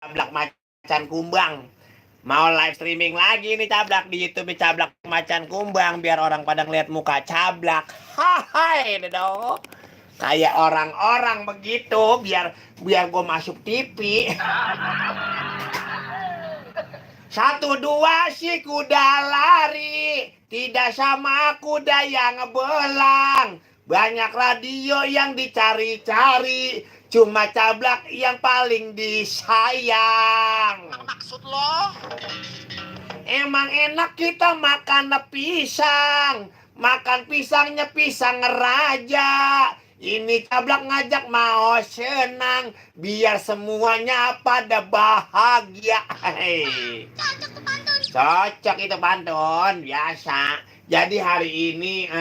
Cablak Macan Kumbang. Mau live streaming lagi nih Cablak di YouTube Cablak Macan Kumbang biar orang pada ngeliat muka Cablak. Hai dong. Kayak orang-orang begitu biar gue masuk TV. 1, 2 si kuda lari, tidak sama kuda yang belang. Banyak radio yang dicari-cari, cuma Cablak yang paling disayang. Maksud lo? Emang enak kita makan pisang. Makan pisangnya pisang raja. Ini Cablak ngajak mau senang, biar semuanya pada bahagia. Cocok tuh pantun. Cocok itu pantun, biasa. Jadi hari ini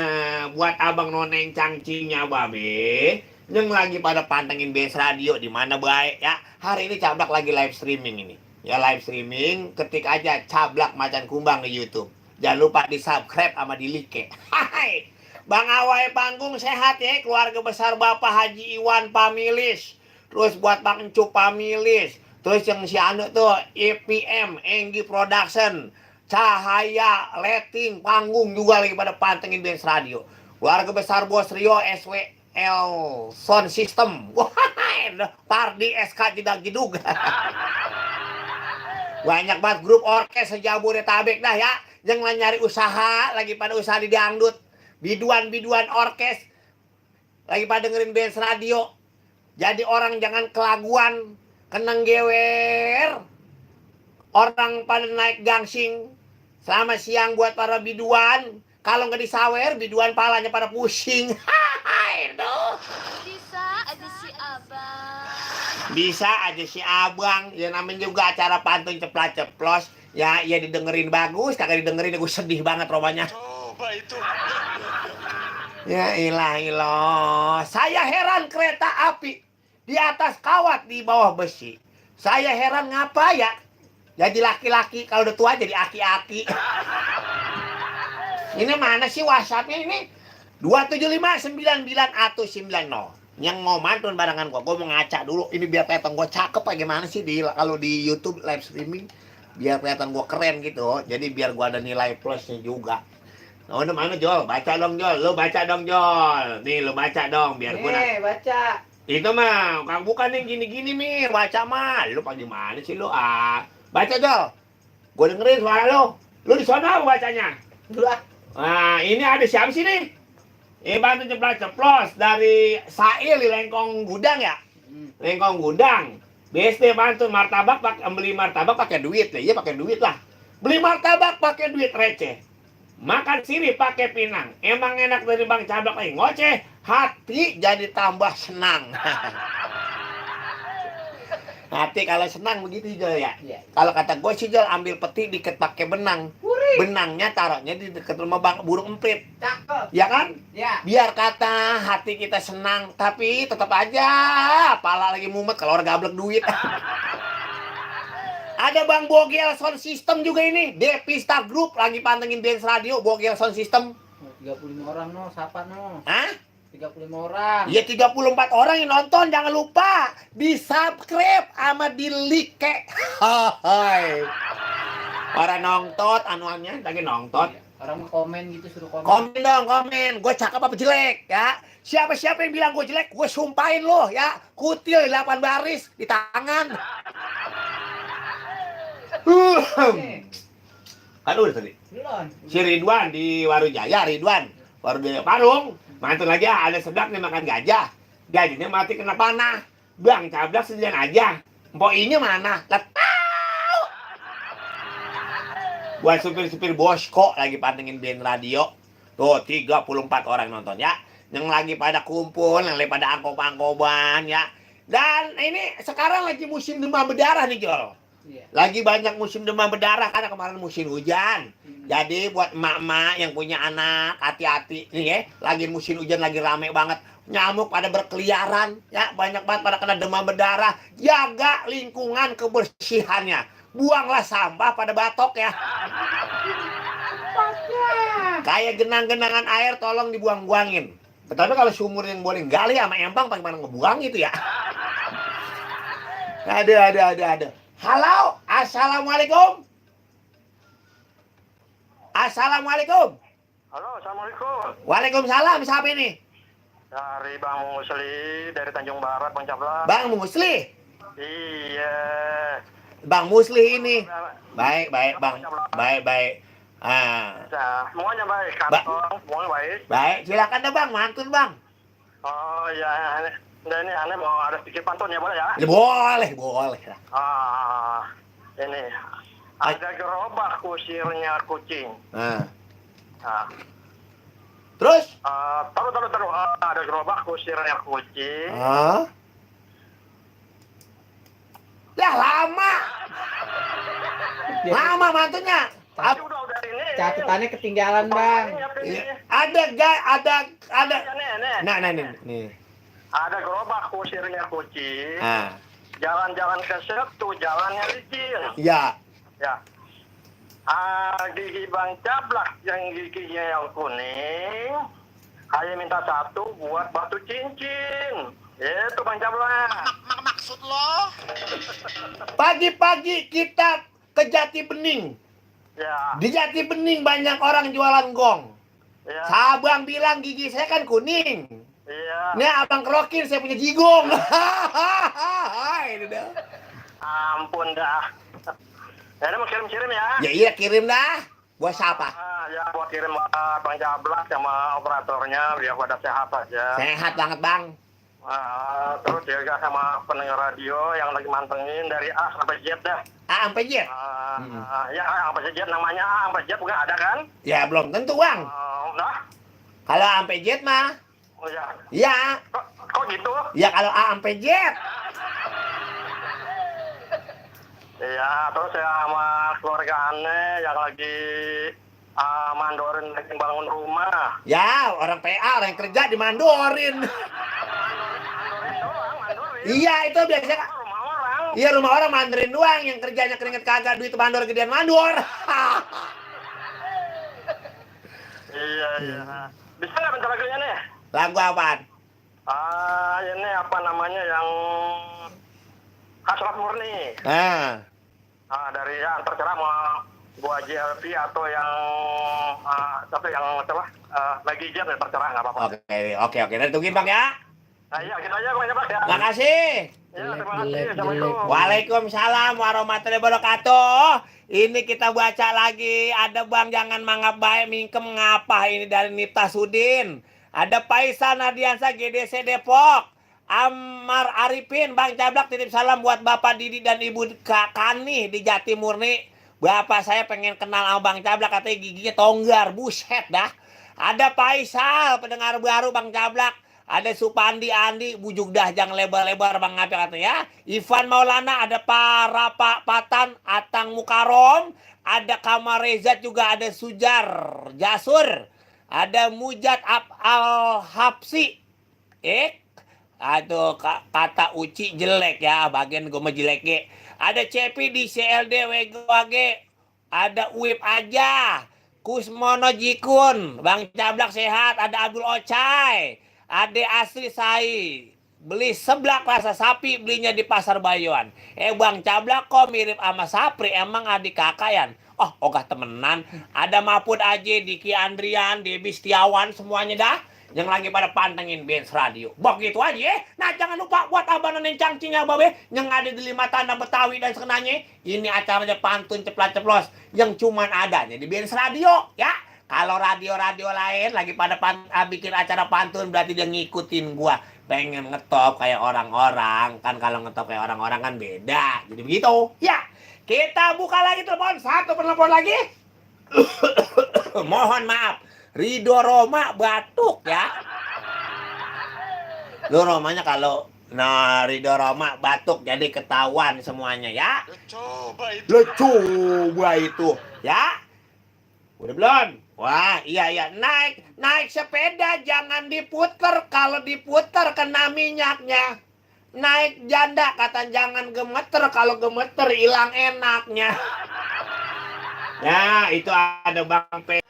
buat abang noneng cangcingnya babe yang lagi pada pantengin BS Radio di mana baik ya. Hari ini Cablak lagi live streaming ini. Ya live streaming, ketik aja Cablak Macan Kumbang di YouTube. Jangan lupa di-subscribe sama di-like. Hai. Bang Awai Panggung sehat ya, keluarga besar Bapak Haji Iwan Pamilis. Terus buat Bang Encu Pamilis. Terus yang si anu tuh EPM, Enggi Production, Cahaya, Letting, Panggung juga lagi pada pantengin BS Radio. Keluarga besar Bos Rio, SWL, Sound System. Wah, Pardi SK Jidak Jidug. Banyak banget grup orkes sejabodetabek dah ya. Yang nyari usaha, lagi pada usaha di dangdut. Biduan-biduan orkes lagi pada dengerin BS Radio. Jadi orang jangan kelaguan, kenang gewer. Orang pada naik gangsing. Selamat siang buat para biduan. Kalau nggak disawer, biduan palanya pada pusing. Bisa aja si abang. Bisa aja si abang. Ya namanya juga acara pantun ceplas-ceplos. Ya didengerin bagus, kagak didengerin gue sedih banget romanya. Coba itu. Ya ilah. Saya heran kereta api di atas kawat di bawah besi. Saya heran ngapa ya? Jadi laki-laki kalau udah tua jadi aki-aki. Ini mana sih WhatsAppnya ini? 2759990. Yang mau mantun barengan gua mau ngaca dulu. Ini biar kelihatan gua cakep bagaimana sih kalau di YouTube live streaming. Biar kelihatan gua keren gitu. Jadi biar gua ada nilai plusnya juga. Oh, mana Jol? Baca dong Jol. Lu baca dong Jol. Nih lu baca dong biar gua. Nih, baca. Itu mah bukan yang gini-gini Mir. Baca mah. Lu pada mana sih lu? Baca Jol. Gua dengerin suara lu. Lu di sana apa bacanya? Dua. Nah, ini ada siapa sih nih? Bantu ceplos dari Sail di Lengkong Gudang ya? Lengkong Gudang. BSD bantu martabak beli martabak pakai duit lah. Iya pakai duit lah. Beli martabak pakai duit receh. Makan sirih pakai pinang. Emang enak dari Bang Cablak lagi ngoceh. Hati jadi tambah senang. Hati kalau senang begitu Jol ya. Iya. Kalau kata gue sih Jol ambil peti diket pakai benang. Benangnya taruhnya di dekat rumah burung emprit. Cakep. Ya kan? Ya. Biar kata hati kita senang, tapi tetap aja pala lagi mumet kalau orang gablek duit. Ada Bang Bogel Sound System juga ini. Devista Group lagi pantengin BS Radio Bogel Sound System. 35 orang no, siapa no? Hah? 35 orang. Ya 34 orang yang nonton, jangan lupa di-subscribe sama di-like. Hai. Orang nonton anuannya lagi nonton. Orang mau komen gitu, suruh komen. Komen dong, komen. Gue cakep apa jelek ya? Siapa-siapa yang bilang gue jelek, gue sumpahin lo ya. Kutil 8 baris di tangan. Kan udah tadi. Belum. Si Ridwan di Warujaya, Warujaya Parung. Mantun lagi ada sedak nih makan gajah. Gajahnya mati kena panah. Bang Cablak sedian aja. Mpoinya mana? Buat supir-supir Bosko lagi pantengin BS Radio. Tuh 34 orang nonton ya. Yang lagi pada kumpul, yang lagi pada angkop-angkoban ya. Dan ini sekarang lagi musim demam berdarah nih Jol. Iya. Lagi banyak musim demam berdarah karena kemarin musim hujan. Jadi buat emak-emak yang punya anak, hati-hati nih ya. Lagi musim hujan lagi rame banget. Nyamuk pada berkeliaran ya, banyak banget pada kena demam berdarah. Jaga lingkungan kebersihannya. Buanglah sampah pada batok ya. Kayak genang-genangan air tolong dibuang-buangin. Tetapi kalau sumur yang boleh gali sama empang bagaimana ngebuang itu ya. Ada. Halo, assalamualaikum. Assalamualaikum. Halo, assalamualaikum. Waalaikumsalam. Siapa ini? Dari Bang Musli dari Tanjung Barat, Bang Cablang. Bang Musli. Iya. Bang Musli ini. Baik, Bang. Baik. Ah. Nah, semuanya baik, kantong, semuanya baik. Baik, silakan deh Bang, mantun Bang. Oh iya, ini aneh mau ada sedikit pantun ya, boleh ya? Ya, boleh. Ini ada gerobak kusirnya kucing. Nah. Nah, Terus? taruh. Ada gerobak kusirnya kucing. Lah lama. Lama mantunya. Tapi udah ini. Catatannya ketinggalan, Bang. Ada. Nih. Nah, nih. Ada gerobak kusirnya kucing. Ah. Jalan-jalan ke situ, jalannya licin. Ya. Ya. Gigi Bang Cablak yang giginya yang kuning. Saya minta satu buat batu cincin. Itu Bang Cablak. Maksud lo? Pagi-pagi kita ke Jati Bening. Ya. Di Jati Bening banyak orang jualan gong. Ya. Sabang bilang gigi saya kan kuning. Iya. Nih abang kerokin saya punya jigong. Ini dah. Ampun dah. Ya, mau kirim-kirim ya. Ya iya kirim dah. Buat siapa? Ya, gua kirim Bang Cablak sama operatornya biar pada sehat aja. Sehat banget bang. Terus juga sama pendengar radio yang lagi mantengin dari A sampai Z dah. A sampai Z? Ya, A sampai Z namanya A sampai Z bukan ada kan? Ya belum tentu bang. Nah. Kalau A sampai Z mah? Oh ya. Ya. Kok gitu? Ya kalau A sampai Z. Iya, terus ya sama keluarga aneh yang lagi mandorin lagi bangun rumah. Ya orang PA orang yang kerja dimandorin. Mandorin. Iya itu biasanya. Rumah orang. Iya rumah orang mandorin doang, yang kerjanya keringet kagak duit mandor gedean mandor. Iya. Bisa nggak bentar lagunya nih? Lagu apaan? Ini apa namanya yang Hasrat Murni. Dari yang terserah mau gua JLP atau yang lagi jet ya terserah nggak apa-apa. Oke. Nanti tungguin bang ya. Nah iya gitu aja Bang Cablak ya. Makasih. Ya, terima kasih. Jelek. Assalamualaikum. Waalaikumsalam warahmatullahi wabarakatuh. Ini kita baca lagi. Ada bang jangan mangap baik mingkem ngapa ini dari Nipta Sudin. Ada Paisa Nadiansa GDC Depok. Amar Arifin, Bang Cablak titip salam buat Bapak Didi dan Ibu Kani di Jati Murni. Bapak saya pengen kenal sama Bang Cablak, katanya giginya tonggar, buset dah. Ada Faisal, pendengar baru Bang Cablak. Ada Supandi Andi, bujuk dah jangan lebar-lebar Bang Ngapel katanya ya. Ivan Maulana, ada Pak Patan, Atang Mukarom. Ada Kamareza juga, ada Sujar Jasur. Ada Mujad Al-Hapsi. Aduh, kata Uci jelek ya, bagian gue mah jelek ge. Ada Cepi di CLD WGWG. Ada Uip aja. Kusmono Jikun, Bang Cablak sehat. Ada Abdul Ocai. Ade Asri Sai. Beli seblak rasa sapi, belinya di Pasar Bayuan. Bang Cablak kok mirip sama Sapri, emang adik kakayan? Oh, ogah temenan. Ada Mahfud Aji, Diki Andrian, Debi Setiawan, semuanya dah. Yang lagi pada pantengin Benz Radio. Begitu aja ya. Nah jangan lupa buat abangan yang cangcingnya babe. Yang ada di 5 tanda Betawi dan sekenanya. Ini acaranya pantun ceplas-ceplos. Yang cuman adanya di Benz Radio. Ya. Kalau radio-radio lain lagi pada bikin acara pantun. Berarti dia ngikutin gua. Pengen ngetop kayak orang-orang. Kan kalau ngetop kayak orang-orang kan beda. Jadi begitu. Ya. Kita buka lagi telepon. Satu penelpon lagi. Mohon maaf. Ridho Roma batuk ya. Lu Romanya kalau Ridho Roma batuk jadi ketahuan semuanya ya. Lu coba itu ya. Udah belum? Wah, iya. Naik sepeda jangan diputer, kalau diputer kena minyaknya. Naik janda kata jangan gemeter, kalau gemeter hilang enaknya. Ya, itu ada Bang P.